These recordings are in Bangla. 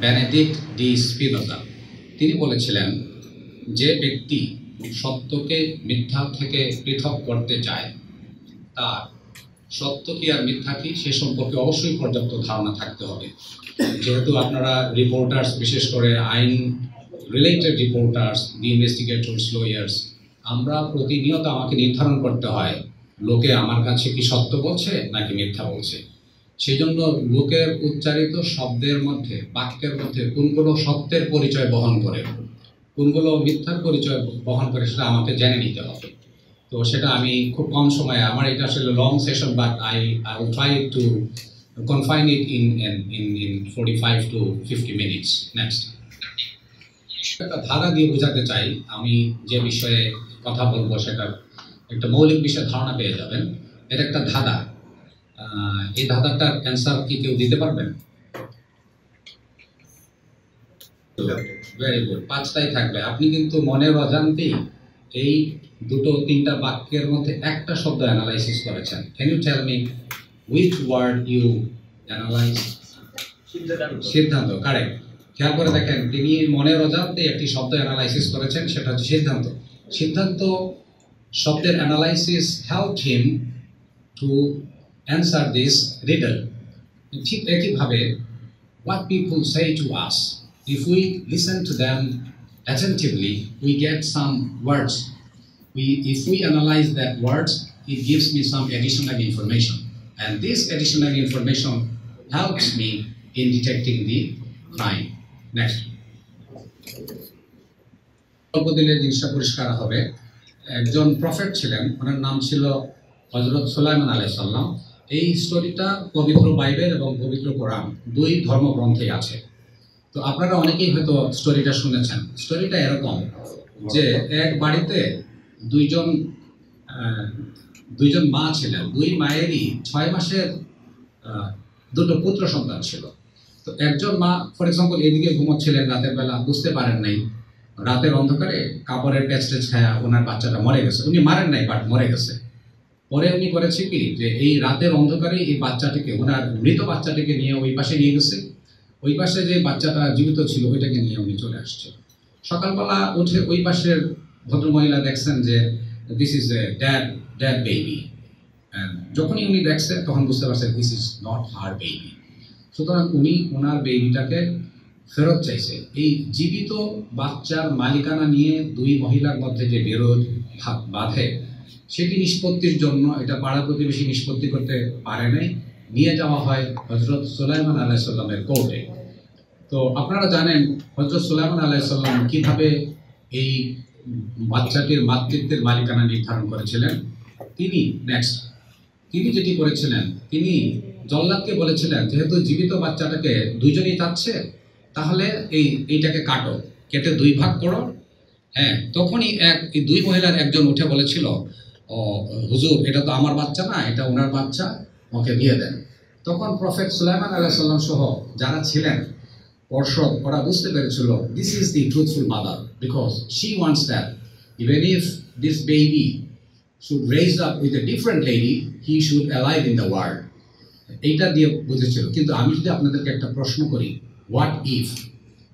Benedict D Spinoza. তিনি বলেছিলেন, যে ব্যক্তি সত্যকে মিথ্যা থেকে পৃথক করতে চায় তার সত্য কি আর মিথ্যা কি সে সম্পর্কে অবশ্যই পর্যাপ্ত ধারণা থাকতে হবে। যেহেতু আপনারা রিপোর্টার্স, বিশেষ করে আইন রিলেটেড রিপোর্টার্স, দি ইনভেস্টিগেটর্স, লয়ার্স, আমরা প্রতিনিয়ত আমাকে নির্ধারণ করতে হয় লোকে আমার কাছে কি সত্য বলছে নাকি মিথ্যা বলছে। সেই জন্য লোকের উচ্চারিত শব্দের মধ্যে, বাক্যের মধ্যে কোনগুলো সত্যের পরিচয় বহন করে, কোনগুলো মিথ্যার পরিচয় বহন করে সেটা আমাকে জেনে নিতে হবে। তো সেটা আমি খুব কম সময়ে, আমার এটা আসলে long session, but I will try to confine it in 45 to 50 minutes. Next, একটা ধারা দিয়ে বোঝাতে চাই, আমি যে বিষয়ে কথা বলবো সেটা একটা মৌলিক বিষয়ে ধারণা পেয়ে যাবেন। এটা একটা ধাঁধা। এই ধাঁধাটার অ্যান্সার কি কেউ দিতে পারবেন? ভেরি গুড, 5টাই থাকবে। আপনি কিন্তু মনের অজান্তেই এই দুটো তিনটা বাক্যের মধ্যে একটা শব্দ অ্যানালাইসিস করেছেন। Can you tell me which word you analyse? সিদ্ধান্ত, কারেক্ট। খেয়াল করে দেখেন, তিনি মনের অজান্তে একটি শব্দ অ্যানালাইসিস করেছেন, সেটা হচ্ছে সিদ্ধান্ত। সিদ্ধান্ত শব্দের analysis helped him to answer this riddle. ঠিক একইভাবে what people say to us, if we listen to them attentively, we get some words. If we analyze that words, it gives me some additional information, and this additional information helps me in detecting the crime. Next, গল্প দিলে জিনিসটা পরিষ্কার হবে। একজন প্রফেট ছিলেন, ওনার নাম ছিল হযরত সুলাইমান আলাইহিস সালাম। এই স্টোরিটা পবিত্র বাইবেল এবং পবিত্র কোরআন দুই ধর্মগ্রন্থেই আছে। তো আপনারা অনেকেই হয়তো স্টোরিটা শুনেছেন। স্টোরিটা এরকম যে এক বাড়িতে দুইজন মা ছিলেন। দুই মায়েরই 6 মাসের দুটো পুত্র সন্তান ছিল। তো একজন মা, ফর এক্সাম্পল, এদিকে ঘুমোচ্ছিলেন রাতের বেলা, বুঝতে পারেন নাই, রাতের অন্ধকারে কাপড়ের প্যাচটে ছায়া ওনার বাচ্চাটা মরে গেছে। উনি মারেন নাই, বাট মরে গেছে। পরে উনি করেছে কি, যে এই রাতের অন্ধকারে এই বাচ্চাটিকে, ওনার মৃত বাচ্চাটিকে নিয়ে ওই পাশে নিয়ে গেছে। ওই পাশে যে বাচ্চাটা জীবিত ছিল ওইটাকে নিয়ে উনি চলে আসছে। সকালবেলা উঠে ওই পাশের ভদ্রমহিলা দেখছেন যে this is a dad baby. যখনই উনি দেখছে তখন বুঝতে পারছেন this is not her baby. সুতরাং উনি ওনার বেবিটাকে ফেরত চাইছে। এই জীবিত বাচ্চার মালিকানা নিয়ে দুই মহিলার মধ্যে যে বিরোধ বাঁধে, সেটি নিষ্পত্তির জন্য, এটা পাড়া প্রতিবেশী নিষ্পত্তি করতে পারে নাই, নিয়ে যাওয়া হয় হযরত সুলাইমান আলাইহিস সালামের কোর্টে। তো আপনারা জানেন হযরত সুলাইমান আলাইহিস সালাম কিভাবে এই বাচ্চাটির মাতৃত্বের মালিকানা নির্ধারণ করেছিলেন। তিনি যেটি করেছিলেন, তিনি জল্লাদকে বলেছিলেন, যেহেতু জীবিত বাচ্চাটাকে দুইজনই চাচ্ছে, তাহলে এইটাকে কাটো, কেটে 2 ভাগ করো। হ্যাঁ, তখনই এই দুই মহিলার একজন উঠে বলেছিল, ও হুজুর, এটা তো আমার বাচ্চা না, এটা ওনার বাচ্চা, ওকে দিয়ে দেন। তখন প্রফেট সুলাইমান আলাইহিস সালাম সহ যারা ছিলেন পর্ষদ, ওরা বুঝতে পেরেছিল this is the truthful mother, because she wants that even if this baby should raise up with a different lady, he should alive in the world. এইটা দিয়ে বুঝেছিল। কিন্তু আমি যদি আপনাদেরকে একটা প্রশ্ন করি, হোয়াট ইফ,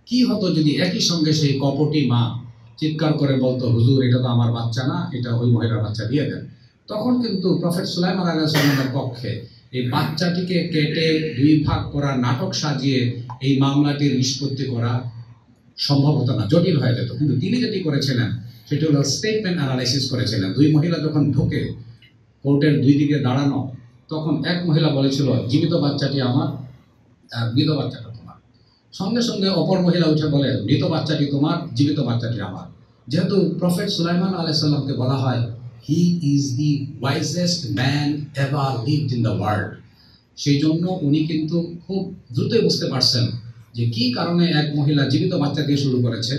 কি হতো যদি একই সঙ্গে সেই কপটি মা চিৎকার করে বলতো, হুজুর, এটা তো আমার বাচ্চা না, এটা ওই মহিলার বাচ্চা, দিয়ে দেন। তখন কিন্তু প্রফেট সুলাইমান আলাইহিস সালামের পক্ষে এই বাচ্চাটিকে কেটে 2 ভাগ করা, নাটক সাজিয়ে এই মামলাটির নিষ্পত্তি করা সম্ভব হতো না, জটিল হয়ে যেত। কিন্তু তিনি যেটি করেছিলেন সেটি হলো স্টেটমেন্ট অ্যানালাইসিস করেছিলেন। দুই মহিলা যখন ঢোকে কোর্টের দুই দিকে দাঁড়ানো, তখন এক মহিলা বলেছিল, জীবিত বাচ্চাটি আমার, আর মৃত বাচ্চাটা তোমার। সঙ্গে সঙ্গে অপর মহিলা উঠে বলে, মৃত বাচ্চাটি তোমার, জীবিত বাচ্চাটি আমার। যেহেতু প্রফেট সুলাইমান আলাইহিস সালামকে বলা হয় he is the wisest man ever lived in the world, সেই জন্য উনি কিন্তু খুব দ্রুতই বুঝতে পারছেন যে কি কারণে এক মহিলা জীবিত বাচ্চা দিয়ে শুরু করেছে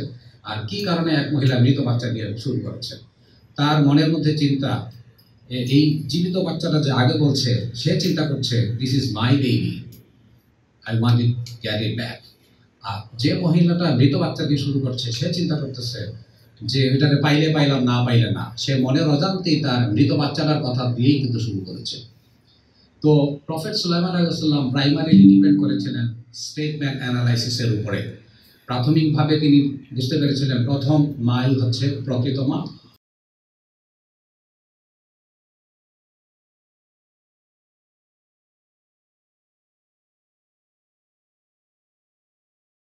আর কি কারণে এক মহিলা মৃত বাচ্চা দিয়ে শুরু করেছে। তার মনের মধ্যে চিন্তা, এই জীবিত বাচ্চাটা যে আগে বলছে, সে চিন্তা করছে this is my baby, I want it get it back. আর যে মহিলাটা মৃত বাচ্চা দিয়ে শুরু করছে, সে চিন্তা করতেছে যে এটাকে পাইলে পাইলাম, না পাইলে না। সে মনের অজান্তেই তার মৃত বাচ্চাটার কথা দিয়েই কিন্তু শুরু করেছে। তো তো প্রফেট সুলাইমান আলাইহিস সালাম প্রাইমারিলি ডিপেন্ড করেছিলেন স্টেটমেন্ট অ্যানালাইসিসের উপরে। প্রাথমিকভাবে তিনি বুঝতে পেরেছিলেন প্রথম মাই হচ্ছে প্রকৃত মা,